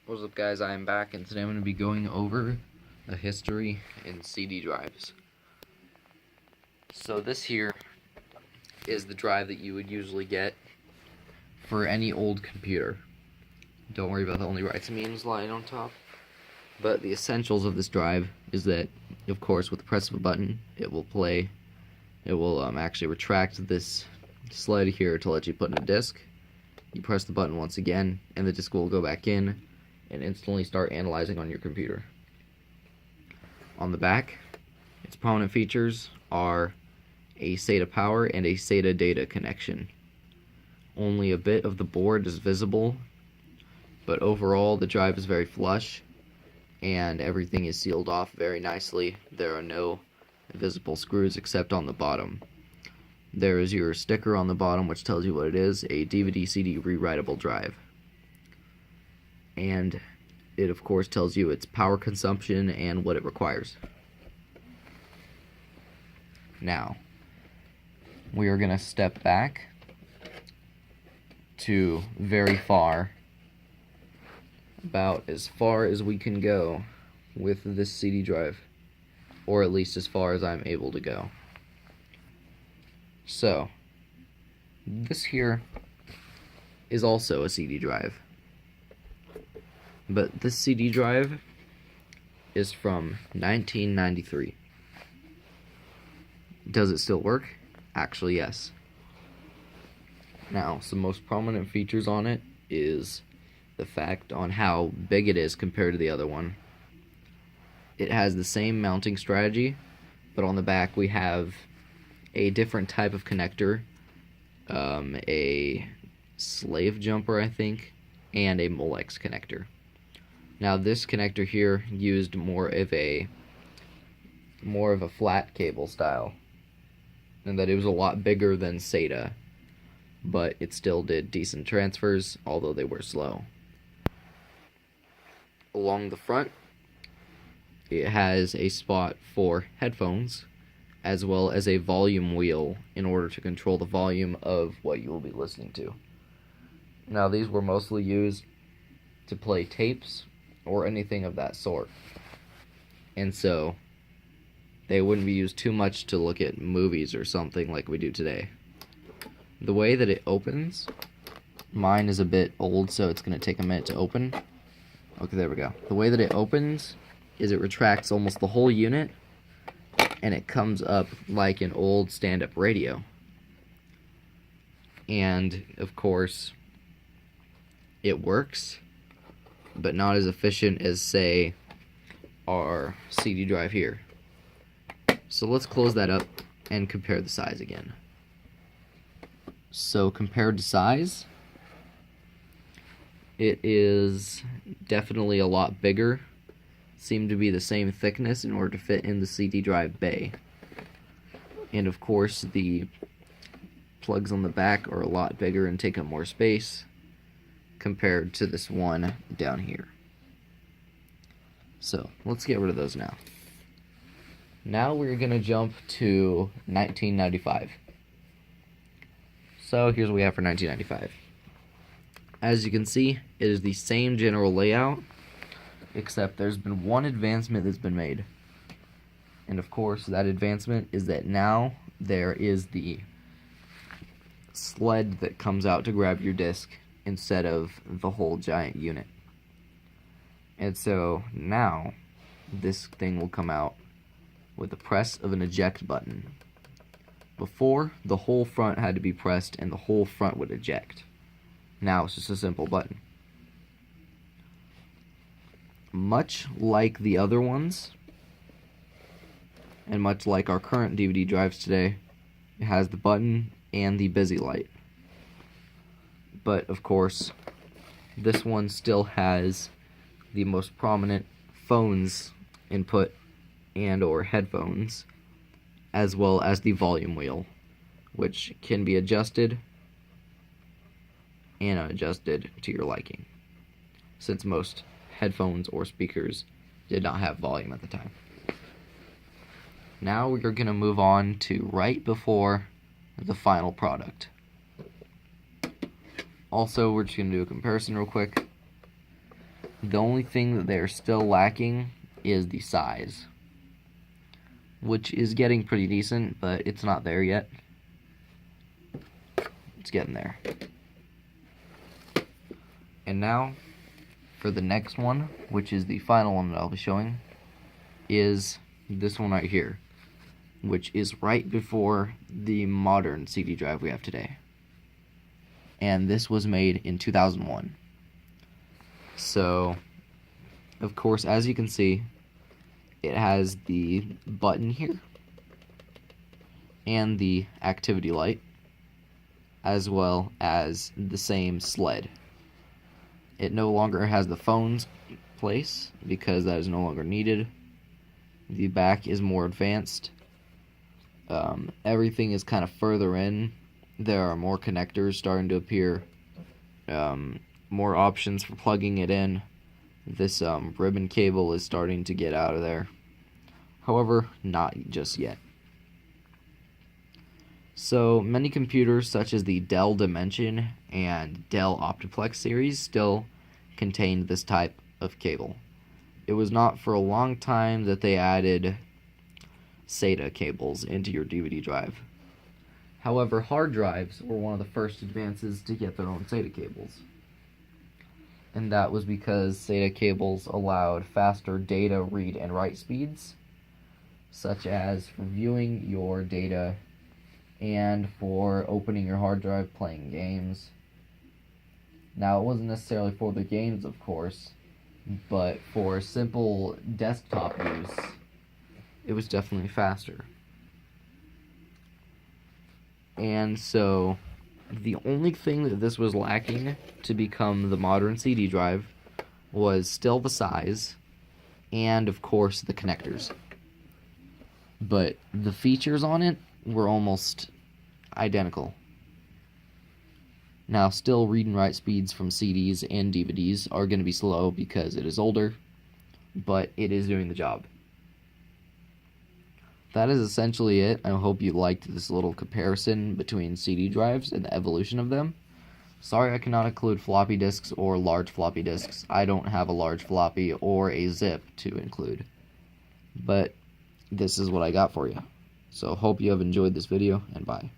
What's up, guys? I am back, and today I'm going to be going over the history in CD drives. So this here is the drive that you would usually get for any old computer. Don't worry about the only rights memes lying on top. But the essentials of this drive is that, of course, with the press of a button, it will play. It will actually retract this sled here to let you put in a disk. You press the button once again, and the disk will go back in and instantly start analyzing on your computer. On the back, its prominent features are a SATA power and a SATA data connection. Only a bit of the board is visible, but overall the drive is very flush and everything is sealed off very nicely. There are no visible screws except on the bottom. There is your sticker on the bottom which tells you what it is, a DVD-CD rewritable drive. And it of course tells you its power consumption and what it requires. Now, we are going to step back to very far, about as far as we can go with this CD drive, or at least as far as I'm able to go. So, this here is also a CD drive. But this CD drive is from 1993. Does it still work? Actually, yes. Now, some most prominent features on it is the fact on how big it is compared to the other one. It has the same mounting strategy, but on the back we have a different type of connector, a slave jumper, I think, and a Molex connector. Now this connector here used more of a flat cable style, and that it was a lot bigger than SATA, but it still did decent transfers, although they were slow. Along the front, it has a spot for headphones, as well as a volume wheel in order to control the volume of what you will be listening to. Now these were mostly used to play tapes or anything of that sort, and so they wouldn't be used too much to look at movies or something like we do today. The way that it opens, mine is a bit old, so it's going to take a minute to open. Okay, there we go. The way that it opens is it retracts almost the whole unit, and it comes up like an old stand-up radio. And, of course, it works, but not as efficient as, say, our CD drive here. So let's close that up and compare the size again. So compared to size, it is definitely a lot bigger. Seem to be the same thickness in order to fit in the CD drive bay. And of course the plugs on the back are a lot bigger and take up more space compared to this one down here. So let's get rid of those now. Now we're going to jump to 1995. So here's what we have for 1995. As you can see, it is the same general layout, except there's been one advancement that's been made. And of course, that advancement is that now there is the sled that comes out to grab your disc instead of the whole giant unit. And so now this thing will come out with the press of an eject button. Before, the whole front had to be pressed and the whole front would eject. Now it's just a simple button. Much like the other ones, and much like our current DVD drives today, it has the button and the busy light. But of course, this one still has the most prominent phones input and or headphones, as well as the volume wheel, which can be adjusted and unadjusted to your liking, since most headphones or speakers did not have volume at the time. Now we're going to move on to right before the final product. Also, we're just going to do a comparison real quick. The only thing that they're still lacking is the size, which is getting pretty decent, but it's not there yet. It's getting there. And now, for the next one, which is the final one that I'll be showing, is this one right here, which is right before the modern CD drive we have today. And this was made in 2001. So, of course, as you can see, it has the button here and the activity light, as well as the same sled. It no longer has the phone's place because that is no longer needed. The back is more advanced. Everything is kind of further in. There are more connectors starting to appear. More options for plugging it in. This ribbon cable is starting to get out of there. However, not just yet. So many computers such as the Dell Dimension and Dell Optiplex series still contained this type of cable. It was not for a long time that they added SATA cables into your DVD drive. However, hard drives were one of the first advances to get their own SATA cables. And that was because SATA cables allowed faster data read and write speeds, such as for viewing your data and for opening your hard drive, playing games. Now, it wasn't necessarily for the games, of course, but for simple desktop use, it was definitely faster. And so, the only thing that this was lacking to become the modern CD drive was still the size and, of course, the connectors. But the features on it were almost identical. Now, still read and write speeds from CDs and DVDs are going to be slow because it is older, but it is doing the job. That is essentially it. I hope you liked this little comparison between CD drives and the evolution of them. Sorry I cannot include floppy disks or large floppy disks. I don't have a large floppy or a zip to include. But this is what I got for you. So hope you have enjoyed this video, and bye.